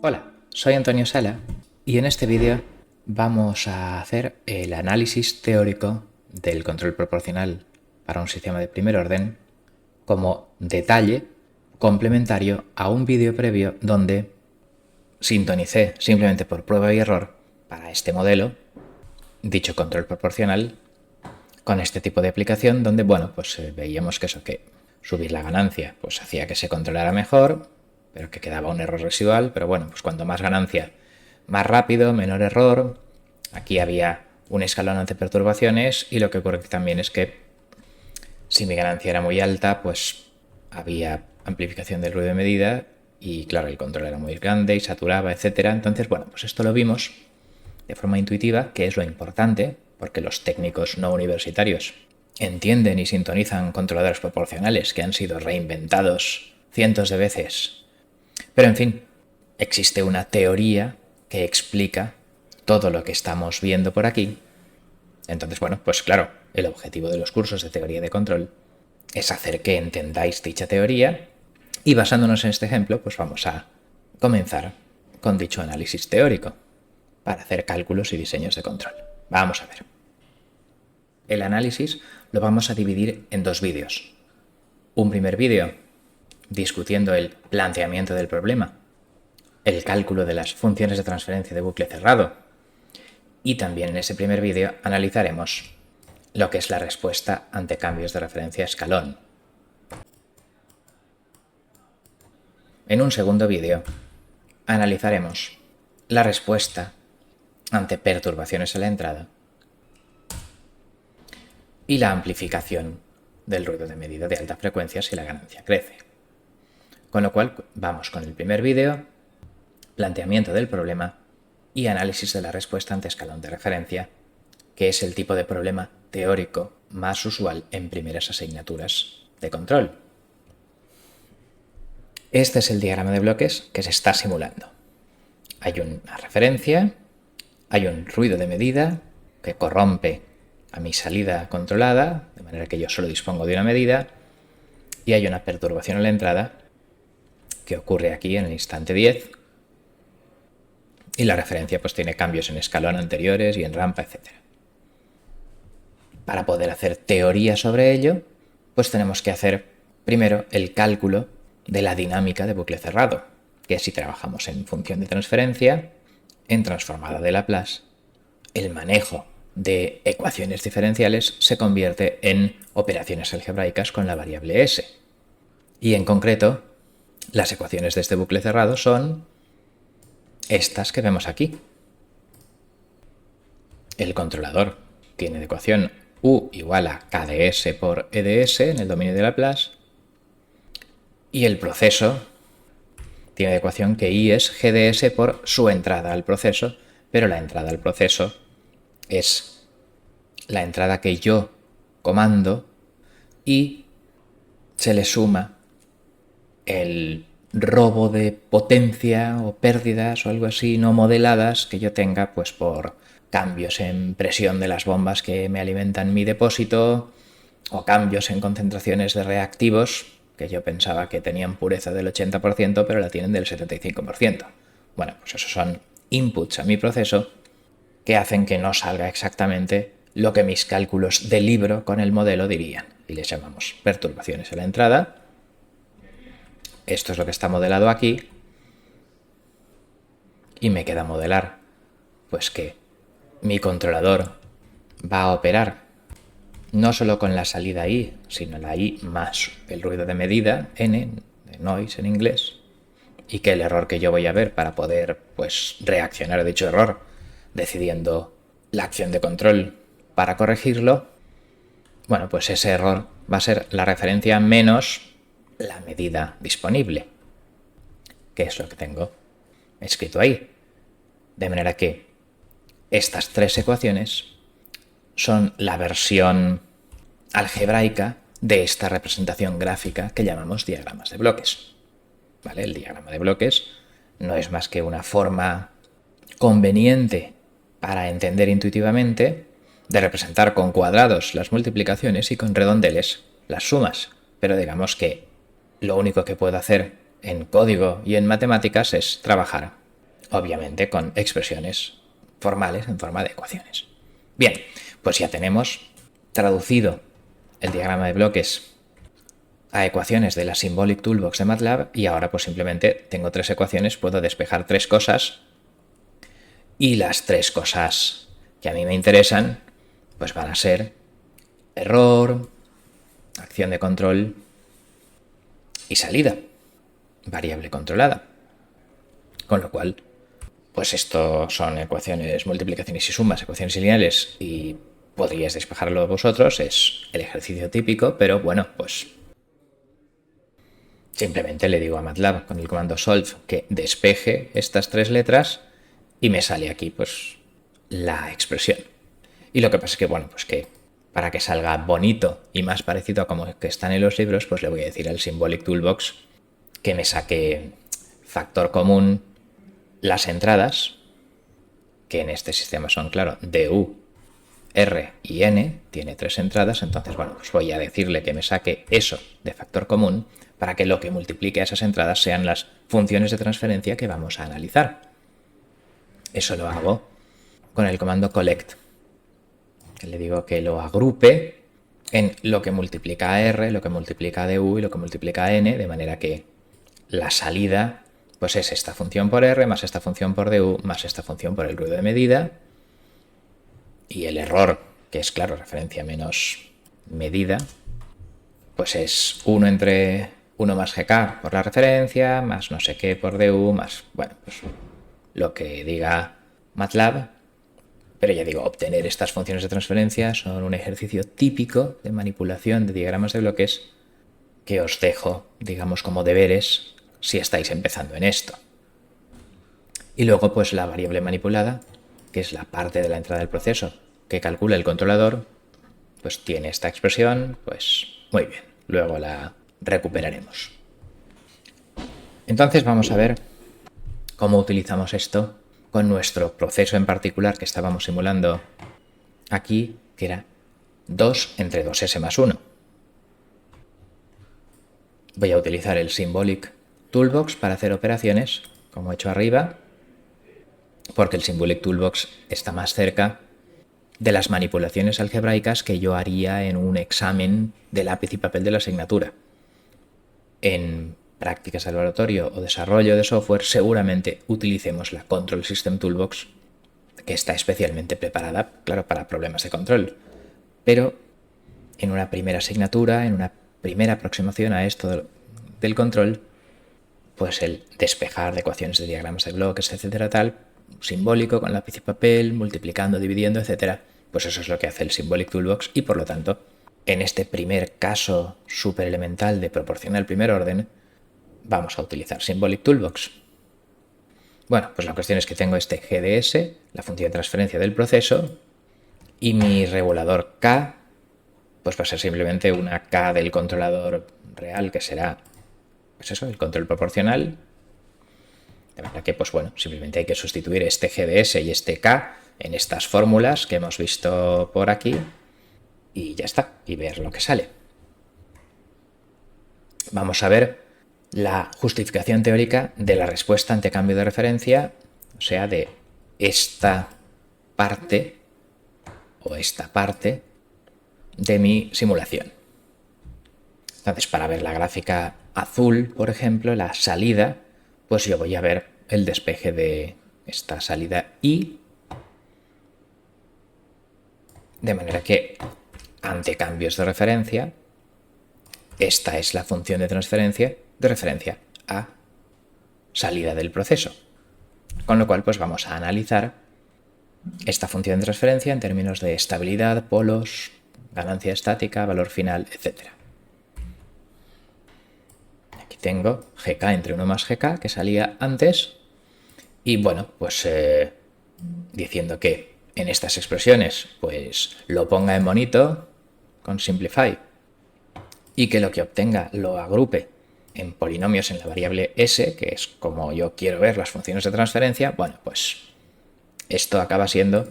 Hola, soy Antonio Sala y en este vídeo vamos a hacer el análisis teórico del control proporcional para un sistema de primer orden como detalle complementario a un vídeo previo donde sintonicé simplemente por prueba y error para este modelo dicho control proporcional con este tipo de aplicación donde, veíamos que subir la ganancia pues hacía que se controlara mejor, pero que quedaba un error residual, pero cuanto más ganancia, más rápido, menor error. Aquí había un escalón ante perturbaciones y lo que ocurre también es que si mi ganancia era muy alta, pues había amplificación del ruido de medida y claro, el control era muy grande y saturaba, etcétera. Entonces, esto lo vimos de forma intuitiva, que es lo importante, porque los técnicos no universitarios entienden y sintonizan controladores proporcionales que han sido reinventados cientos de veces. Pero en fin, existe una teoría que explica todo lo que estamos viendo por aquí. Entonces, claro, el objetivo de los cursos de teoría de control es hacer que entendáis dicha teoría y basándonos en este ejemplo, pues vamos a comenzar con dicho análisis teórico para hacer cálculos y diseños de control. Vamos a ver. El análisis lo vamos a dividir en dos vídeos. Un primer vídeo discutiendo el planteamiento del problema, el cálculo de las funciones de transferencia de bucle cerrado y también en ese primer vídeo analizaremos lo que es la respuesta ante cambios de referencia a escalón. En un segundo vídeo analizaremos la respuesta ante perturbaciones a la entrada y la amplificación del ruido de medida de alta frecuencia si la ganancia crece. Con lo cual vamos con el primer vídeo, planteamiento del problema y análisis de la respuesta ante escalón de referencia, que es el tipo de problema teórico más usual en primeras asignaturas de control. Este es el diagrama de bloques que se está simulando. Hay una referencia, hay un ruido de medida que corrompe a mi salida controlada, de manera que yo solo dispongo de una medida, y hay una perturbación a la entrada que ocurre aquí en el instante 10, y la referencia pues tiene cambios en escalón anteriores y en rampa, etc. Para poder hacer teoría sobre ello, pues tenemos que hacer primero el cálculo de la dinámica de bucle cerrado, que si trabajamos en función de transferencia, en transformada de Laplace, el manejo de ecuaciones diferenciales se convierte en operaciones algebraicas con la variable s. Y en concreto, las ecuaciones de este bucle cerrado son estas que vemos aquí. El controlador tiene de ecuación u igual a kds por eds en el dominio de Laplace y el proceso tiene de ecuación que i es gds por su entrada al proceso, pero la entrada al proceso es la entrada que yo comando y se le suma el robo de potencia o pérdidas o algo así no modeladas que yo tenga pues por cambios en presión de las bombas que me alimentan mi depósito o cambios en concentraciones de reactivos que yo pensaba que tenían pureza del 80% pero la tienen del 75%. Bueno, pues esos son inputs a mi proceso que hacen que no salga exactamente lo que mis cálculos de libro con el modelo dirían. Y les llamamos perturbaciones a la entrada. Esto es lo que está modelado aquí. Y me queda modelar, pues que mi controlador va a operar no solo con la salida I, sino la I más el ruido de medida, N, de noise en inglés, y que el error que yo voy a ver para poder pues reaccionar a dicho error, decidiendo la acción de control para corregirlo, pues ese error va a ser la referencia menos la medida disponible, que es lo que tengo escrito ahí. De manera que estas tres ecuaciones son la versión algebraica de esta representación gráfica que llamamos diagramas de bloques. ¿Vale? El diagrama de bloques no es más que una forma conveniente para entender intuitivamente de representar con cuadrados las multiplicaciones y con redondeles las sumas. Pero digamos que lo único que puedo hacer en código y en matemáticas es trabajar obviamente con expresiones formales en forma de ecuaciones. Bien, pues ya tenemos traducido el diagrama de bloques a ecuaciones de la Symbolic Toolbox de MATLAB y ahora pues simplemente tengo 3 ecuaciones, puedo despejar 3 cosas y las 3 cosas que a mí me interesan pues van a ser error, acción de control y salida, variable controlada. Con lo cual, pues esto son ecuaciones, multiplicaciones y sumas, ecuaciones lineales y podríais despejarlo vosotros, es el ejercicio típico, pero bueno, pues simplemente le digo a MATLAB con el comando solve que despeje estas 3 letras y me sale aquí pues la expresión. Y lo que pasa es que, bueno, pues que para que salga bonito y más parecido a como que están en los libros, pues le voy a decir al Symbolic Toolbox que me saque factor común las entradas, que en este sistema son, claro, DU, R y N, tiene 3 entradas, entonces, bueno, pues voy a decirle que me saque eso de factor común para que lo que multiplique a esas entradas sean las funciones de transferencia que vamos a analizar. Eso lo hago con el comando collect, que le digo que lo agrupe en lo que multiplica a R, lo que multiplica a DU y lo que multiplica a N, de manera que la salida pues es esta función por R más esta función por DU más esta función por el ruido de medida, y el error, que es claro referencia menos medida, pues es 1 entre 1 más GK por la referencia, más no sé qué por DU, más, bueno, pues lo que diga MATLAB. Pero ya digo, obtener estas funciones de transferencia son un ejercicio típico de manipulación de diagramas de bloques que os dejo, digamos, como deberes si estáis empezando en esto. Y luego, pues la variable manipulada, que es la parte de la entrada del proceso que calcula el controlador, pues tiene esta expresión, pues muy bien, luego la recuperaremos. Entonces vamos a ver cómo utilizamos esto con nuestro proceso en particular que estábamos simulando aquí, que era 2 entre 2s más 1. Voy a utilizar el Symbolic Toolbox para hacer operaciones, como he hecho arriba, porque el Symbolic Toolbox está más cerca de las manipulaciones algebraicas que yo haría en un examen de lápiz y papel de la asignatura. En prácticas de laboratorio o desarrollo de software seguramente utilicemos la Control System Toolbox, que está especialmente preparada, claro, para problemas de control. Pero en una primera asignatura, en una primera aproximación a esto del control, pues el despejar de ecuaciones de diagramas de bloques, etcétera, tal, simbólico, con lápiz y papel, multiplicando, dividiendo, etcétera, pues eso es lo que hace el Symbolic Toolbox y por lo tanto, en este primer caso súper elemental de proporcional primer orden, vamos a utilizar Symbolic Toolbox. Bueno, pues la cuestión es que tengo este GDS, la función de transferencia del proceso, y mi regulador K, pues va a ser simplemente una K del controlador real, que será, pues eso, el control proporcional. De manera que, pues bueno, simplemente hay que sustituir este GDS y este K en estas fórmulas que hemos visto por aquí y ya está, y ver lo que sale. Vamos a ver la justificación teórica de la respuesta ante cambio de referencia, o sea, de esta parte o esta parte de mi simulación. Entonces, para ver la gráfica azul, por ejemplo, la salida, pues yo voy a ver el despeje de esta salida I, de manera que ante cambios de referencia, esta es la función de transferencia de referencia a salida del proceso. Con lo cual, pues vamos a analizar esta función de transferencia en términos de estabilidad, polos, ganancia estática, valor final, etc. Aquí tengo GK entre 1 más GK, que salía antes, y bueno, pues diciendo que en estas expresiones pues lo ponga en bonito con Simplify y que lo que obtenga lo agrupe en polinomios en la variable s, que es como yo quiero ver las funciones de transferencia, bueno, pues esto acaba siendo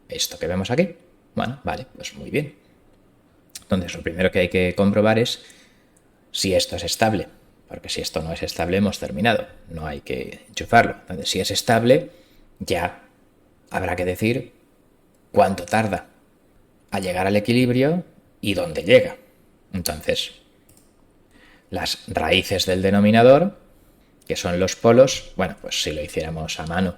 esto que vemos aquí. Bueno, vale, pues muy bien. Entonces, lo primero que hay que comprobar es si esto es estable. porque si esto no es estable hemos terminado, no hay que enchufarlo. Entonces, si es estable, ya habrá que decir cuánto tarda a llegar al equilibrio y dónde llega. Entonces, las raíces del denominador, que son los polos, bueno, pues si lo hiciéramos a mano,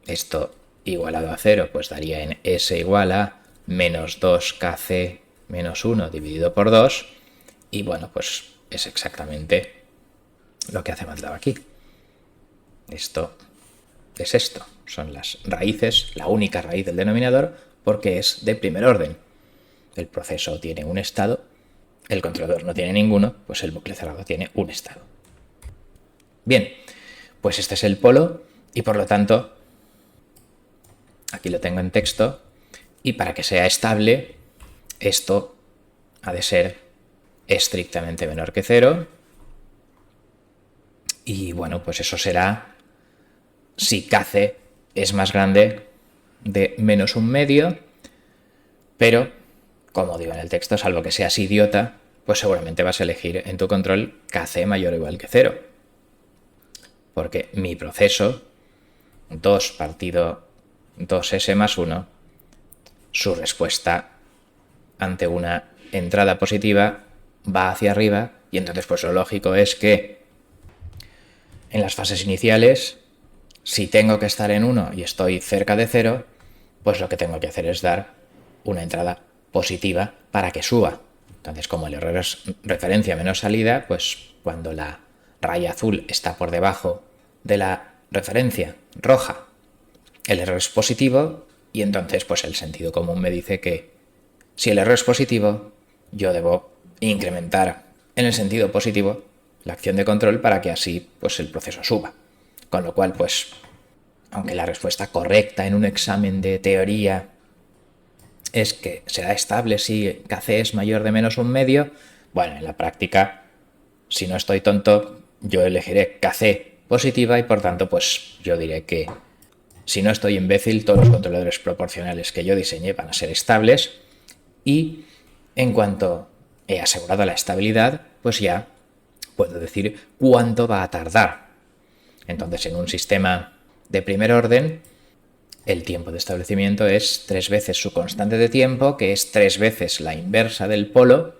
esto igualado a 0, pues daría en S igual a menos 2kc menos 1 dividido por 2, y bueno, pues es exactamente lo que hace MATLAB aquí. Esto es esto, son las raíces, la única raíz del denominador, porque es de primer orden. El proceso tiene un estado, el controlador no tiene ninguno, pues el bucle cerrado tiene un estado. Bien, pues este es el polo y por lo tanto, aquí lo tengo en texto, y para que sea estable, esto ha de ser estrictamente menor que 0, y bueno, pues eso será si kc es más grande de menos un medio, pero, como digo en el texto, salvo que seas idiota, pues seguramente vas a elegir en tu control kc mayor o igual que 0. Porque mi proceso, 2 partido 2s más 1, su respuesta ante una entrada positiva va hacia arriba, y entonces pues lo lógico es que en las fases iniciales, si tengo que estar en 1 y estoy cerca de 0, pues lo que tengo que hacer es dar una entrada positiva para que suba. Entonces, como el error es referencia menos salida, pues cuando la raya azul está por debajo de la referencia roja, el error es positivo, y entonces pues el sentido común me dice que si el error es positivo, yo debo incrementar en el sentido positivo la acción de control para que así pues el proceso suba. Con lo cual, pues, aunque la respuesta correcta en un examen de teoría es que será estable si kc es mayor de menos un medio, bueno, en la práctica, si no estoy tonto, yo elegiré kc positiva y por tanto, pues yo diré que si no estoy imbécil, todos los controladores proporcionales que yo diseñé van a ser estables, y en cuanto he asegurado la estabilidad, pues ya puedo decir cuánto va a tardar. Entonces, en un sistema de primer orden, el tiempo de establecimiento es 3 veces su constante de tiempo, que es 3 veces la inversa del polo.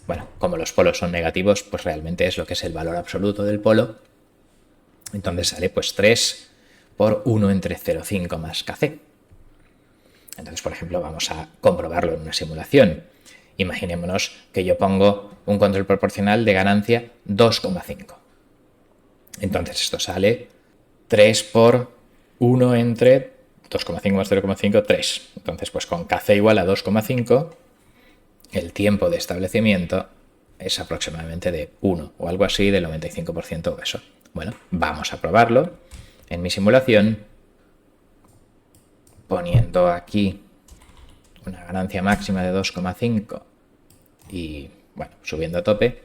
Bueno, como los polos son negativos, pues realmente es lo que es el valor absoluto del polo. Entonces sale pues 3 por 1 entre 0,5 más kc. Entonces, por ejemplo, vamos a comprobarlo en una simulación. Imaginémonos que yo pongo un control proporcional de ganancia 2,5. Entonces esto sale 3 por 1 entre 2,5 más 0,5, 3. Entonces, pues con kc igual a 2,5, el tiempo de establecimiento es aproximadamente de 1 o algo así, del 95% o eso. Bueno, vamos a probarlo en mi simulación, poniendo aquí una ganancia máxima de 2,5 y, bueno, subiendo a tope.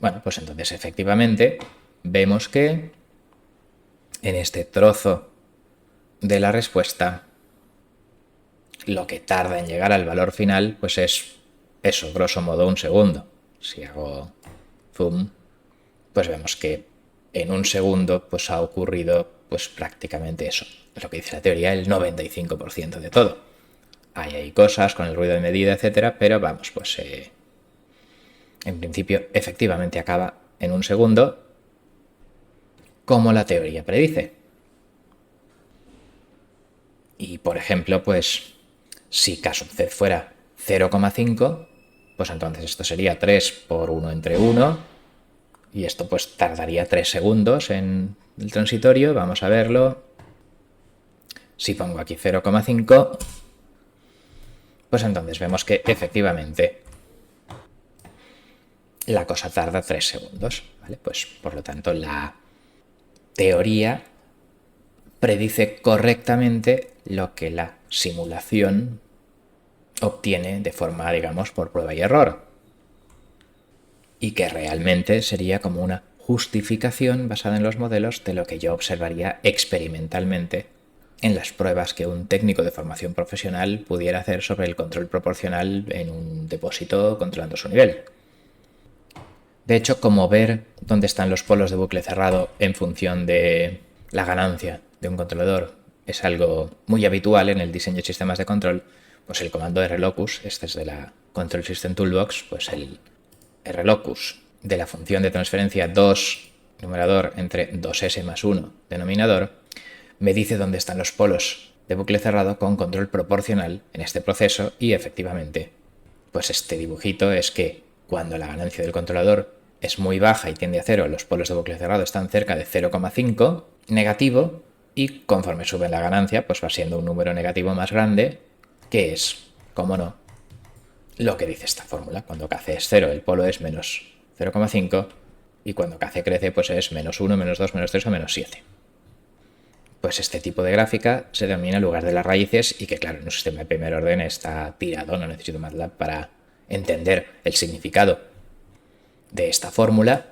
Bueno, pues entonces efectivamente vemos que en este trozo de la respuesta lo que tarda en llegar al valor final pues es eso, grosso modo un segundo. Si hago zoom, pues vemos que en un segundo pues ha ocurrido pues prácticamente eso, lo que dice la teoría, el 95% de todo. Hay cosas con el ruido de medida, etcétera, pero vamos, pues en principio efectivamente acaba en un segundo, como la teoría predice. Y por ejemplo, pues si k sub z fuera 0,5, pues entonces esto sería 3 por 1 entre 1, y esto pues tardaría 3 segundos en el transitorio. Vamos a verlo. Si pongo aquí 0,5, pues entonces vemos que efectivamente la cosa tarda 3 segundos, ¿vale? Pues por lo tanto la teoría predice correctamente lo que la simulación obtiene de forma, digamos, por prueba y error, y que realmente sería como una justificación basada en los modelos de lo que yo observaría experimentalmente en las pruebas que un técnico de formación profesional pudiera hacer sobre el control proporcional en un depósito controlando su nivel. De hecho, como ver dónde están los polos de bucle cerrado en función de la ganancia de un controlador es algo muy habitual en el diseño de sistemas de control, pues el comando rlocus, este es de la Control System Toolbox, pues el rlocus de la función de transferencia 2 numerador entre 2s más 1 denominador, me dice dónde están los polos de bucle cerrado con control proporcional en este proceso y efectivamente, pues este dibujito es que cuando la ganancia del controlador es muy baja y tiende a 0, los polos de bucle cerrado están cerca de 0,5 negativo y conforme sube la ganancia, pues va siendo un número negativo más grande, que es, como no, lo que dice esta fórmula. Cuando KC es 0, el polo es menos 0,5 y cuando KC crece, pues es menos 1, menos 2, menos 3 o menos 7. Pues este tipo de gráfica se denomina lugar de las raíces y que, claro, en un sistema de primer orden está tirado, no necesito MATLAB para entender el significado de esta fórmula,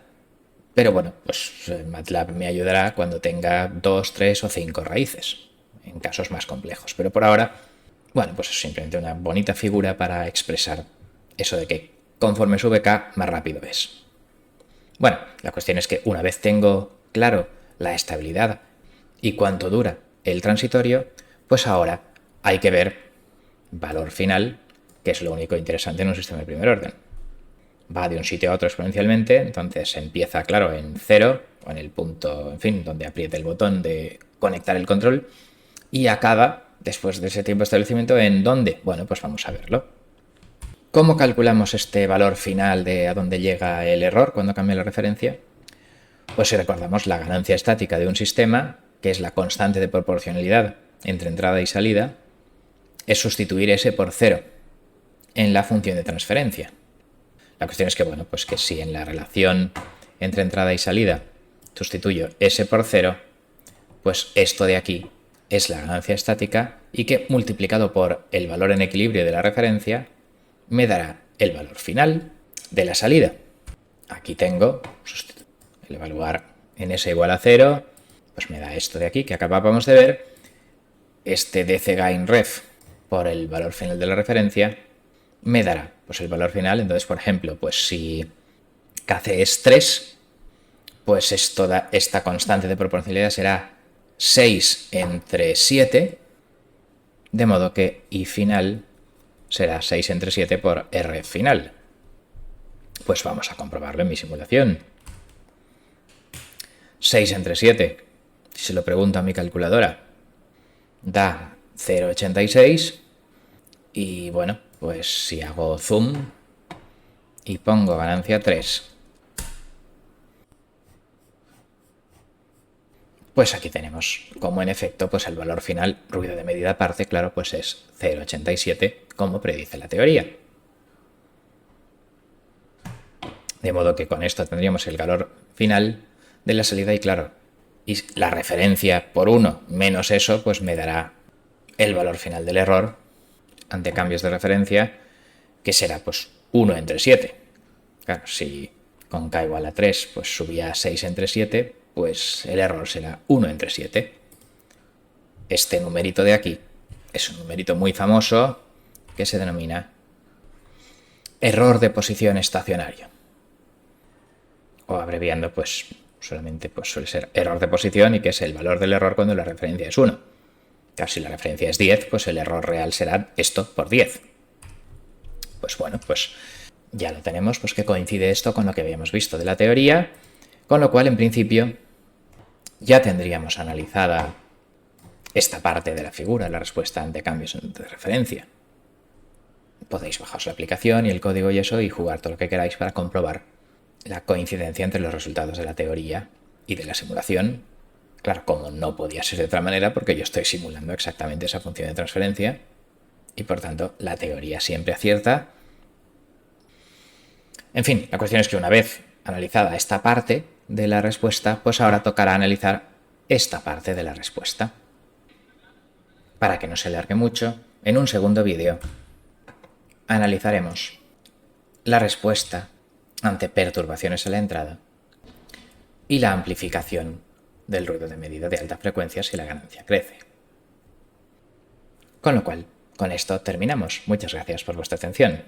pero bueno, pues MATLAB me ayudará cuando tenga 2, 3 o 5 raíces, en casos más complejos. Pero por ahora, bueno, pues es simplemente una bonita figura para expresar eso de que conforme sube K, más rápido es. Bueno, la cuestión es que una vez tengo claro la estabilidad y cuánto dura el transitorio, pues ahora hay que ver valor final, que es lo único interesante en un sistema de primer orden. Va de un sitio a otro exponencialmente, entonces empieza, claro, en 0, o en el punto, en fin, donde apriete el botón de conectar el control, y acaba, después de ese tiempo de establecimiento, ¿en dónde? Bueno, pues vamos a verlo. ¿Cómo calculamos este valor final de a dónde llega el error cuando cambia la referencia? Pues si recordamos la ganancia estática de un sistema, que es la constante de proporcionalidad entre entrada y salida, es sustituir S por 0 en la función de transferencia. La cuestión es que, bueno, pues que si en la relación entre entrada y salida sustituyo S por 0, pues esto de aquí es la ganancia estática y que multiplicado por el valor en equilibrio de la referencia me dará el valor final de la salida. Aquí tengo el evaluar en S igual a 0, pues me da esto de aquí que acabábamos de ver, este DC gain ref por el valor final de la referencia me dará pues el valor final. Entonces, por ejemplo, pues si KC es 3, pues esta constante de proporcionalidad será 6 entre 7, de modo que I final será 6 entre 7 por R final. Pues vamos a comprobarlo en mi simulación. 6 entre 7, si se lo pregunto a mi calculadora, da 0,86 y bueno, pues si hago zoom y pongo ganancia 3, pues aquí tenemos como en efecto pues el valor final, ruido de medida aparte, claro, pues es 0,87 como predice la teoría. De modo que con esto tendríamos el valor final de la salida y claro, y la referencia por 1 menos eso pues me dará el valor final del error ante cambios de referencia, que será pues 1 entre 7. Claro, si con K igual a 3 pues subía a 6 entre 7, pues el error será 1 entre 7. Este numerito de aquí es un numerito muy famoso que se denomina error de posición estacionario. O abreviando, pues solamente pues suele ser error de posición y que es el valor del error cuando la referencia es 1. Claro, si la referencia es 10, pues el error real será esto por 10. Pues bueno, pues ya lo tenemos, pues que coincide esto con lo que habíamos visto de la teoría, con lo cual en principio ya tendríamos analizada esta parte de la figura, la respuesta ante cambios de referencia. Podéis bajaros la aplicación y el código y eso y jugar todo lo que queráis para comprobar la coincidencia entre los resultados de la teoría y de la simulación. Claro, como no podía ser de otra manera porque yo estoy simulando exactamente esa función de transferencia y por tanto la teoría siempre acierta. En fin, la cuestión es que una vez analizada esta parte de la respuesta, pues ahora tocará analizar esta parte de la respuesta. Para que no se alargue mucho, en un segundo vídeo analizaremos la respuesta ante perturbaciones a la entrada y la amplificación del ruido de medida de alta frecuencia si la ganancia crece. Con lo cual, con esto terminamos. Muchas gracias por vuestra atención.